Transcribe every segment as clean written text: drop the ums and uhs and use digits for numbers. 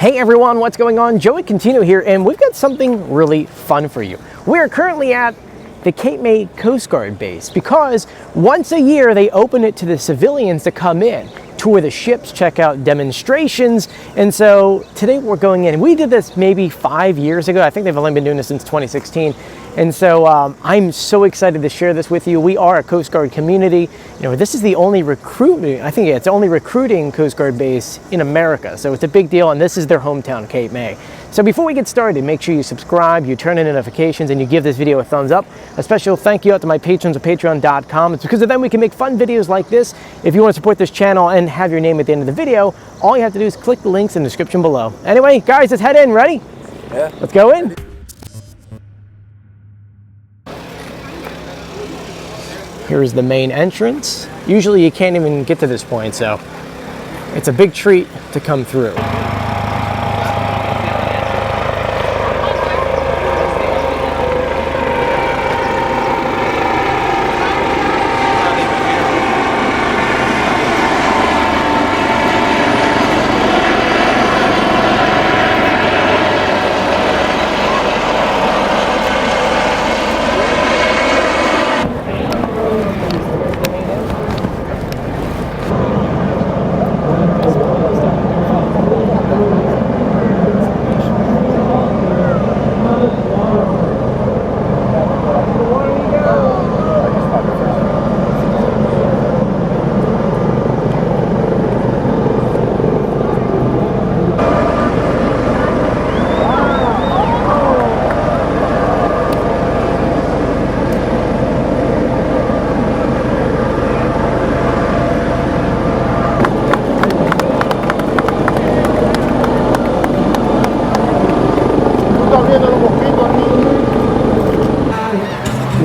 Hey everyone, what's going on? Joey Contino here, and we've got something really fun for you. We are currently at the Cape May Coast Guard base because once a year they open it to the civilians to come in, tour the ships, check out demonstrations, and so today we're going in. We did this maybe 5 years ago. I think they've only been doing this since 2016, and so I'm so excited to share this with you. We are a Coast Guard community. You know, this is the only recruiting, I think it's the only recruiting Coast Guard base in America, so it's a big deal, and this is their hometown, Cape May. So before we get started, make sure you subscribe, you turn on notifications, and you give this video a thumbs up. A special thank you out to my patrons at patreon.com. It's because of them we can make fun videos like this. If you want to support this channel and have your name at the end of the video, all you have to do is click the links in the description below. Anyway, guys, let's head in. Ready? Yeah. Let's go in. Here's the main entrance. Usually you can't even get to this point, so it's a big treat to come through.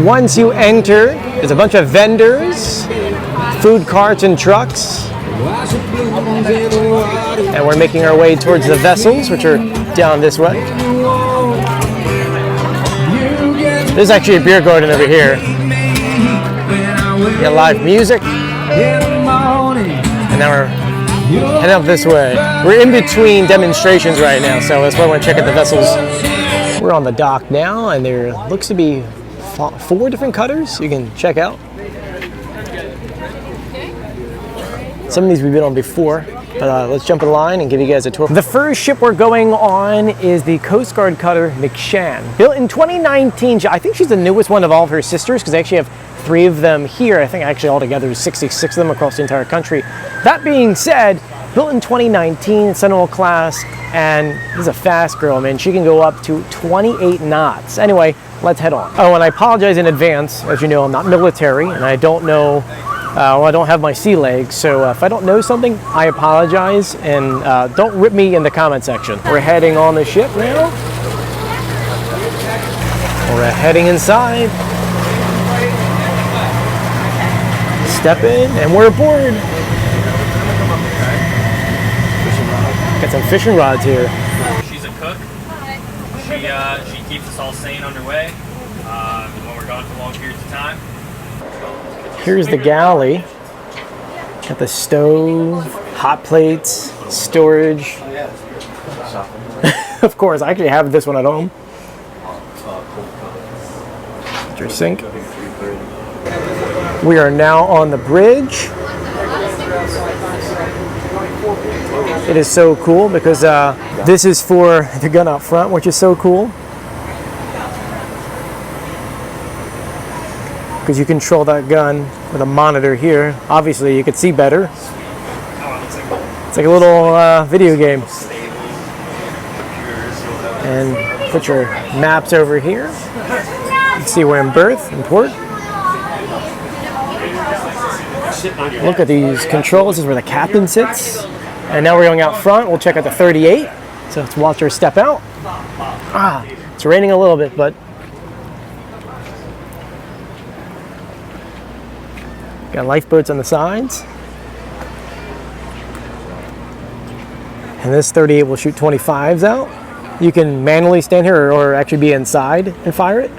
Once you enter, there's a bunch of vendors, food carts and trucks, and we're making our way towards the vessels, which are down this way. There's actually a beer garden over here. You got live music, and now we're heading up this way. We're in between demonstrations right now, so that's why I want to check out the vessels. We're on the dock now, and there looks to be 4 different cutters you can check out. Some of these we've been on before, but let's jump in line and give you guys a tour. The first ship we're going on is the Coast Guard cutter McShain. Built in 2019, I think she's the newest one of all of her sisters because they actually have 3 of them here. I think actually altogether there's 66 of them across the entire country. That being said, built in 2019, Sentinel class, and this is a fast girl, man. She can go up to 28 knots. Anyway, let's head on. Oh, and I apologize in advance. As you know, I'm not military, and I don't know, I don't have my sea legs, so if I don't know something, I apologize, and don't rip me in the comment section. We're heading on the ship now. We're heading inside. Step in, and we're aboard. Got some fishing rods here. She's a cook. She keeps us all sane underway when we're gone for long periods of time. Here's the galley. Got the stove, hot plates, storage. Of course, I actually have this one at home. Your sink. We are now on the bridge. It is so cool because this is for the gun up front, which is so cool. Because you control that gun with a monitor here. Obviously, you could see better. It's like a little video game. And put your maps over here. You can see we're in berth and port. Look at these controls. This is where the captain sits. And now we're going out front. We'll check out the 38. So let's watch her step out. It's raining a little bit, but got lifeboats on the sides. And this 38 will shoot 25s out. You can manually stand here or actually be inside and fire it,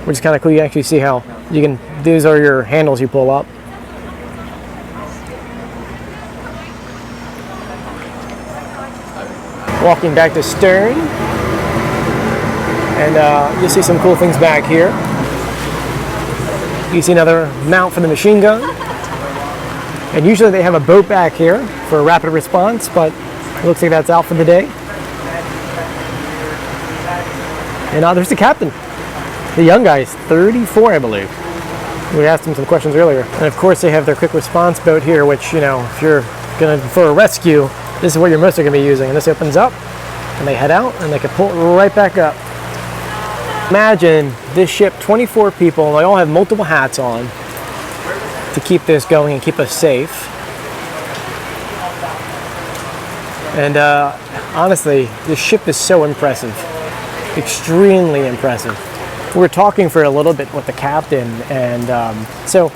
which is kind of cool. You can actually see how you can, these are your handles you pull up. Walking back to stern. And you'll see some cool things back here. You see another mount for the machine gun. And usually they have a boat back here for a rapid response, but it looks like that's out for the day. And there's the captain. The young guy is 34, I believe. We asked him some questions earlier. And of course they have their quick response boat here, which, you know, if you're gonna, for a rescue, this is what you're mostly gonna be using. And this opens up, and they head out, and they can pull it right back up. Imagine this ship, 24 people, and they all have multiple hats on to keep this going and keep us safe. And honestly, this ship is so impressive, extremely impressive. We were talking for a little bit with the captain, and so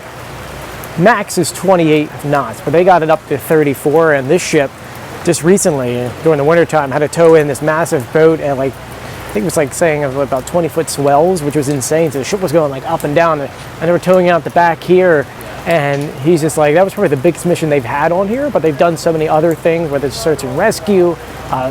max is 28 knots, but they got it up to 34, and this ship just recently, during the wintertime, had to tow in this massive boat at like, I think it was like saying about 20-foot swells, which was insane. So the ship was going like up and down, and they were towing out the back here. And he's just like, that was probably the biggest mission they've had on here, but they've done so many other things, whether it's search and rescue.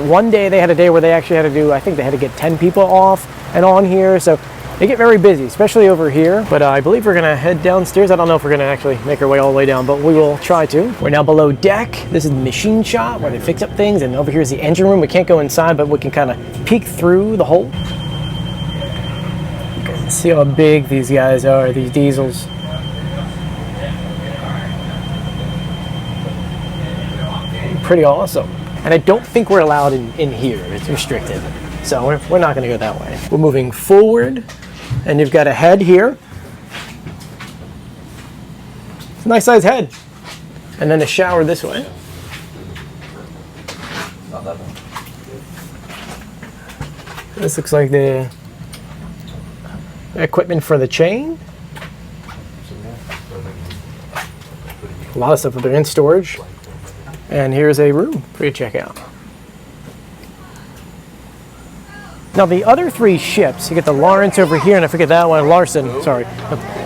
One day they had a day where they actually had to do, I think they had to get 10 people off and on here. So they get very busy, especially over here. But I believe we're gonna head downstairs. I don't know if we're gonna actually make our way all the way down, but we will try to. We're now below deck. This is the machine shop where they fix up things, and over here is the engine room. We can't go inside, but we can kind of peek through the hole. You can see how big these guys are, these diesels. Pretty awesome. And I don't think we're allowed in here. It's restricted. So we're not gonna go that way. We're moving forward, and you've got a head here. It's a nice size head. And then a shower this way. This looks like the equipment for the chain. A lot of stuff up there in storage. And here's a room for you to check out. Now the other three ships, you get the Lawrence over here, and I forget that one, Larson, sorry.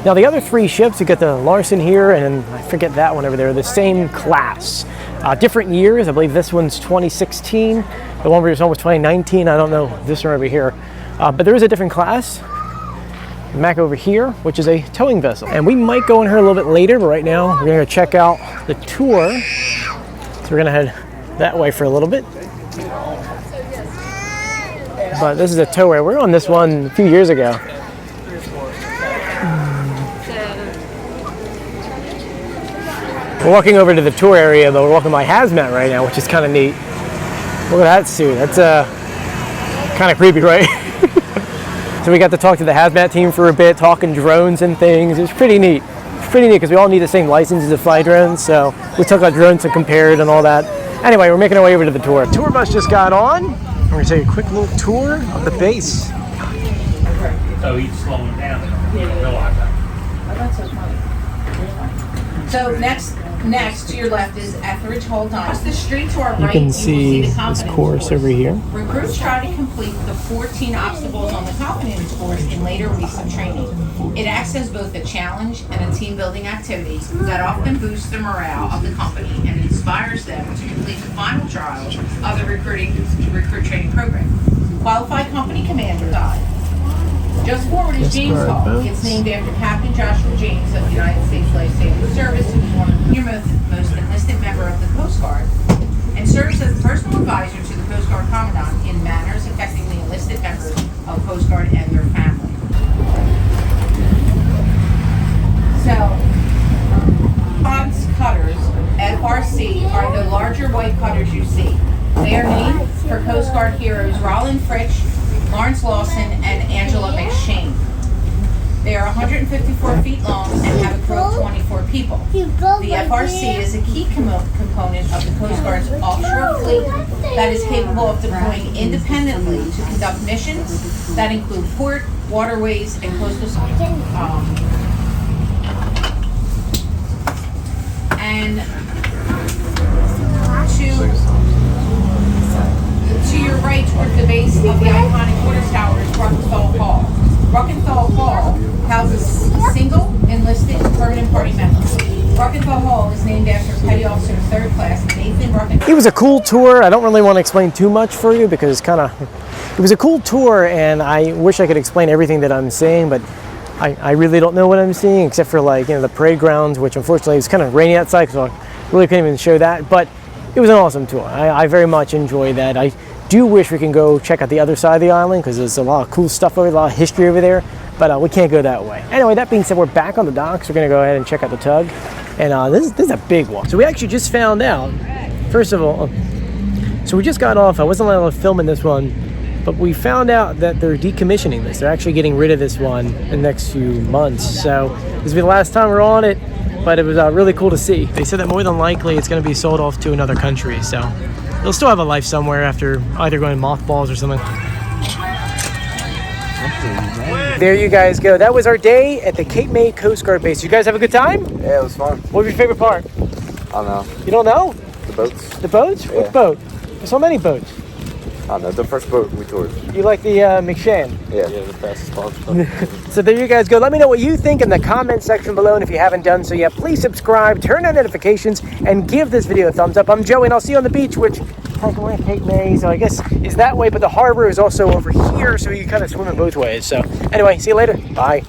Now the other three ships, you get the Larson here, and I forget that one over there, the same class. Different years, I believe this one's 2016, the one where this one was 2019, I don't know this one over here. But there is a different class. Mako over here, which is a towing vessel. And we might go in here a little bit later, but right now we're gonna go check out the tour. So we're gonna head that way for a little bit. But this is a towway. We were on this one a few years ago. We're walking over to the tour area, but we're walking by hazmat right now, which is kind of neat. Look at that suit. That's kind of creepy, right? So we got to talk to the hazmat team for a bit, talking drones and things. It was pretty neat. Pretty neat because we all need the same licenses to fly drones, so we took our drones and compared and all that. Anyway, we're making our way over to the tour. Tour bus just got on. We're gonna take a quick little tour of the base. So he's slowing down. You don't realize that. Oh, that's so funny. So next to your left is Etheridge Hold On. Across the street to our right, You can will see the this confidence course over here. Recruits try to complete the 14 obstacles on the confidence course in later weeks of training. It acts as both a challenge and a team building activity that often boosts the morale of the company and inspires them to complete the final trial of the recruit training program. Qualified company commander died. Just forward is James Hall. It's named after Captain Joshua James of the United States Lifesaving Service, who is one of the most enlisted member of the Coast Guard, and serves as the personal advisor to the Coast Guard Commandant in matters affecting the enlisted members of Coast Guard and their family. So, Ponce cutters, FRC, are the larger white cutters you see. They are named for Coast Guard heroes Roland Fritsch, Lawrence Lawson, and Angela McShan. They are 154 feet long and have a crew of 24 people. The FRC is a key component of the Coast Guard's offshore fleet that is capable of deploying independently to conduct missions that include port, waterways, and coastal and to your right towards the base of the iconic water tower is Ruckenthal Hall. Ruckenthal Hall houses single enlisted permanent party members. Ruckenthal Navajo Hall is named after Petty Officer 3rd Class Nathan Rucken. It was a cool tour. I don't really want to explain too much for you because it's kind of, it was a cool tour, and I wish I could explain everything that I'm seeing, but I really don't know what I'm seeing except for, like, you know, the parade grounds, which unfortunately it's kind of rainy outside, so I really couldn't even show that. But it was an awesome tour. I very much enjoyed that. I do wish we can go check out the other side of the island because there's a lot of cool stuff over there, a lot of history over there, but we can't go that way. Anyway, that being said, we're back on the docks. We're going to go ahead and check out the tug, and this is a big one. So we actually just found out, first of all, so we just got off. I wasn't allowed to film in this one, but we found out that they're decommissioning this. They're actually getting rid of this one in the next few months. So this will be the last time we're on it, but it was really cool to see. They said that more than likely it's going to be sold off to another country, so it'll still have a life somewhere after either going mothballs or something. There you guys go. That was our day at the Cape May Coast Guard base. You guys have a good time? Yeah, it was fun. What was your favorite part? I don't know. You don't know? The boats? The boats? Yeah. What boat? There's so many boats. I don't know. The first boat we toured. You like the McShain? Yeah, the fastest boat. So there you guys go. Let me know what you think in the comment section below, and if you haven't done so yet, please subscribe, turn on notifications, and give this video a thumbs up. I'm Joey, and I'll see you on the beach, which technically Cape May, so I guess is that way, but the harbor is also over here, so you can kind of swim in both ways. So anyway, see you later. Bye.